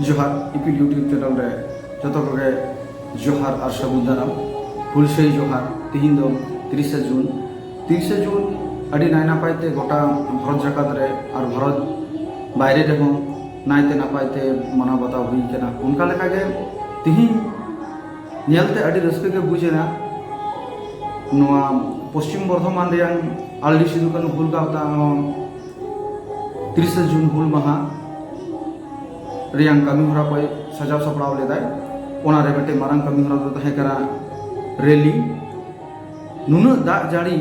जोहार इपिल YouTube channel रे जो कोगे जोहार और सबुदाराम हुलसई जोहार तीन दो 30 जून अड़ी नाय नापायते गोटा भारत जगत रे और भारत बाहरे रहो नायते नापायते माना बताव हुई केना उनका लेका गे तिहिन नेलते अड़ी रस्के के बुझेना नोआ पश्चिम बर्धमान रियां आलडी सिदु कानु हुल गावता 30 जून हुल महा रियां कमी हरा पे सजाव सपड़ाव लेदाय ओना रे बेटे मारंग कमी हरा दो तहे करा रैली नुनु दा जाड़ी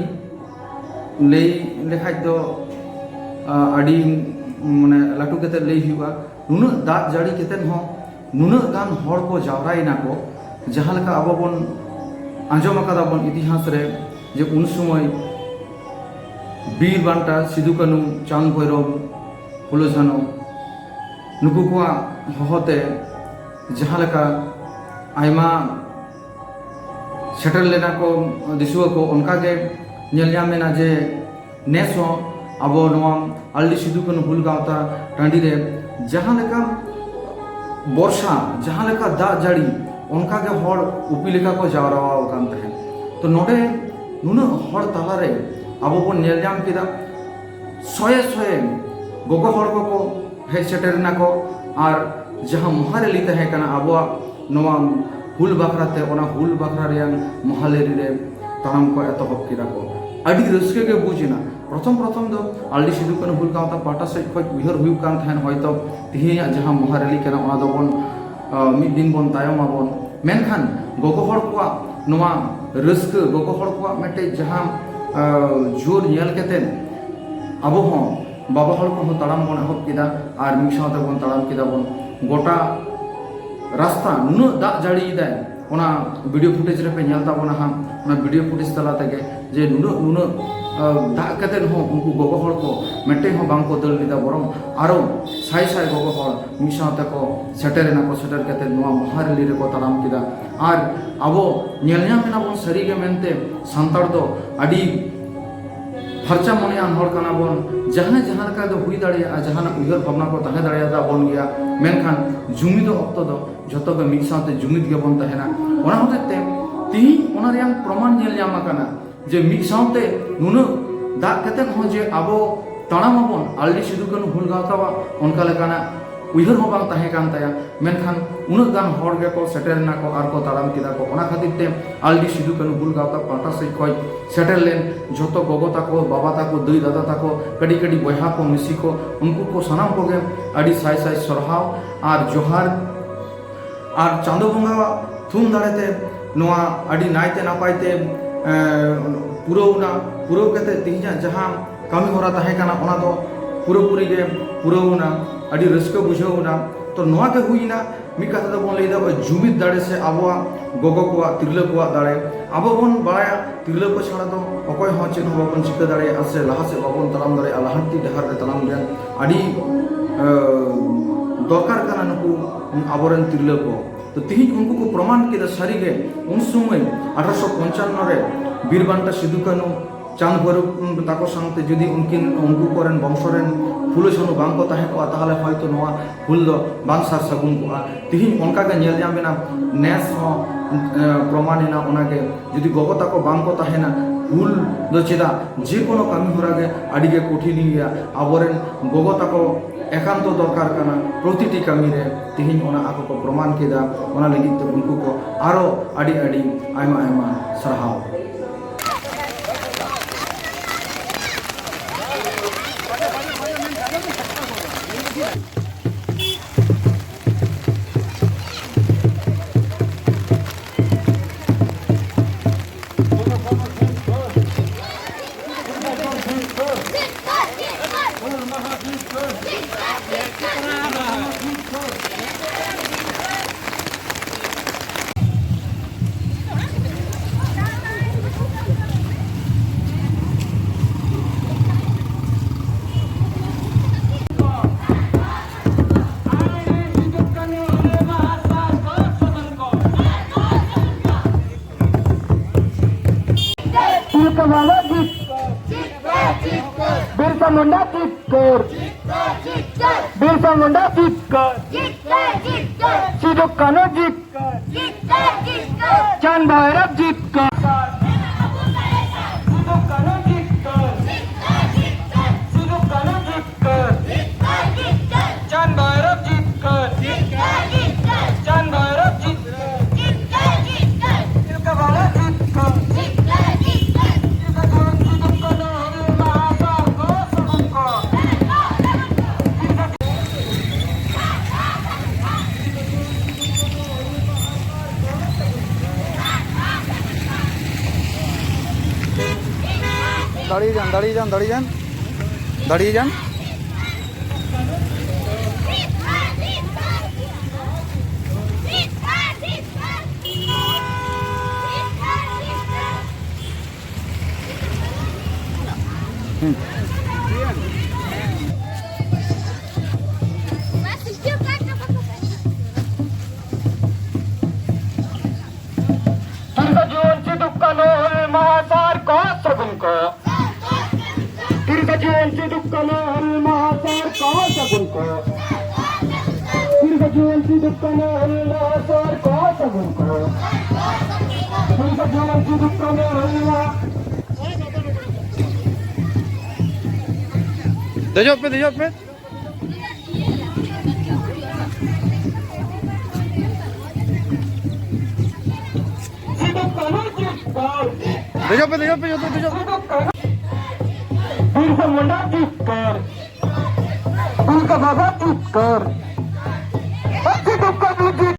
ले लेखाय दो आडी माने लाटू केते ले हुआ नुनु दा जाड़ी केते हो नुनु गान हर को जावरायना को जहां लका अब बन आंजम अकादा बन इतिहास रे जे उन समय बीर बांटा सिदु कानु चांद भैरव फुलो झानो नुकु को हहते जहां लका आयमा सेटल लेना को दिसुआ को उनका के नेलयामेना जे नेस हो अब नवा आलडी सिदु कानु हुल गावता टांडी रे जहां लका वर्षा जहां लका दा जाड़ी उनका के हर उपी लेका को जावरावा कान तहे तो नोडे नुन हर तला रे अब बन नेलयाम केदा सये गोगो हर को हे सेटरना को और जहां महारेली तहे कना अब नवा हुल बाखराते ओना हुल बाखरा रे महालेरी रे ताराम को एतहब किरा को अडी रस्के के बुझिना प्रथम दो आलडी सिदु कानु हुल गावता पाटा से खoj उहर हुई कान थान होयतो तिहिया जहां महारेली केना ओना दो बन मिद दिन बन तायम आबन मेनखान गोगो हर को नवा रस्क गोगो हर को मेटे जहां जोर नेल केते अब हो बाबा हर को ताराम बन एहब केदा और मिद सावते बन ताराम केदा बन गोटा रास्ता नुनु दा जाड़ी दाय ओना वीडियो फुटेज रे पे नेलता बना हा ओना वीडियो फुटेज तला तके जे नुनु दा कते हो उनको गोगो हर को मेटे हो बांग को दल लिदा बरम आरो साई गोगो हर मिद सावते को सेटरना को सेटर कते नवा महारेली रे को ताराम केदा और अब नेलयामेना बन सरी गे मेनते संतार दो अडी फरचा मनियान हर काना बन जहां का दो हुई दाड़िया जहां उहर भावना को तहे दाड़िया बन गया मेनखान जुमिद अक्तो दो जतो के मिद साथे जुमिद गे बन तहेना ओना होते तिही ओना रियां प्रमाण नेल जामा काना जे मिद साथे नुनु दा कते हो जे आबो ताणाम बन आलडी सिदु कानु हुल गावतावा उनका लेकाना उहर हो बांग तहे कान ताया मेनखान उनक गान हर गे को सेटरना को आर को ताराम केदा को ओना खातिर ते आलडी सिदु कानु हुल गावता पाटा से खoj सेटल लेन जतो गोगो ताको बाबा ताको दुई दादा ताको कड़ी कड़ी बहा को मिसी को उनको को सनाम को गे अडी साई सरहाव और जोहार और चांदो बंगा थुम दाड़ेते नोआ अडी नायते नापायते पुरो केते तिहिजा जहां कमी होरा तहे काना ओना दो पूरी गे पुरोना अडी रस्क बुझौना तो नोआ के हुईना मी कथा दो बन लेदा जुमिद दाड़े से आबो गोगो को तिरला को दाड़े आबो बन बाया तिरला को छाड़ा दो अकोय हो चेन हो बन चिका दाड़े आसे लहा से बाबन तराम दाड़े अलहंती डहार रे तराम रे अडी दरकार काना नुकु आबोरन तिरला को तो तिहिज उनको को प्रमाण के सारी गे उन समय 1855 रे बीरबांटा सिदु कानु चांद भैरव ताको संगते जदि उनको करें वंशरें फुलो छानु बांग को तहे को ताहले हयतो नोआ फुल दो बांग सार सगुन को तिहिन उनका के नेल जामेना नेस हो प्रमाणिना ओनागे जदि गोगो ताको बांग को तहेना फुल दो चेदा जे कोनो कामी होरागे आडी गे कठिन गया आबोरेन गोगो ताको एकांत दरकार काना प्रतिटी कामी रे तिहिन ओना आको को प्रमाण केदा ओना लगित उनको को आरो आडी आयमा सरहाव मुंडा चिक्कर बिरसा मुंडा चिक्कर सिद्धू कान्हू चिक्कर चांद भैरव चिक्कर सिद्धू कान्हू चिक्कर सिद्धू कान्हू चिक्कर चांद भैरव चिक्कर चांद भैरव चिक्कर तिलका बाबा चिक्कर দাঁড়িয়ে যান দাঁড়িয়ে যান দাঁড়িয়ে যান দাঁড়িয়ে যান दीर्घजीवन सिद्धू कान्हू महासार को सगुन को दीर्घजीवन सिद्धू कान्हू महासार को सगुन को दीर्घजीवन सिद्धू कान्हू महासार को सगुन को दीर्घजीवन सिद्धू कान्हू देजो पे सिद्धू कान्हू चिक्कर देजो पे बिरसा मुंडा चिक्कर तिलका बाबा चिक्कर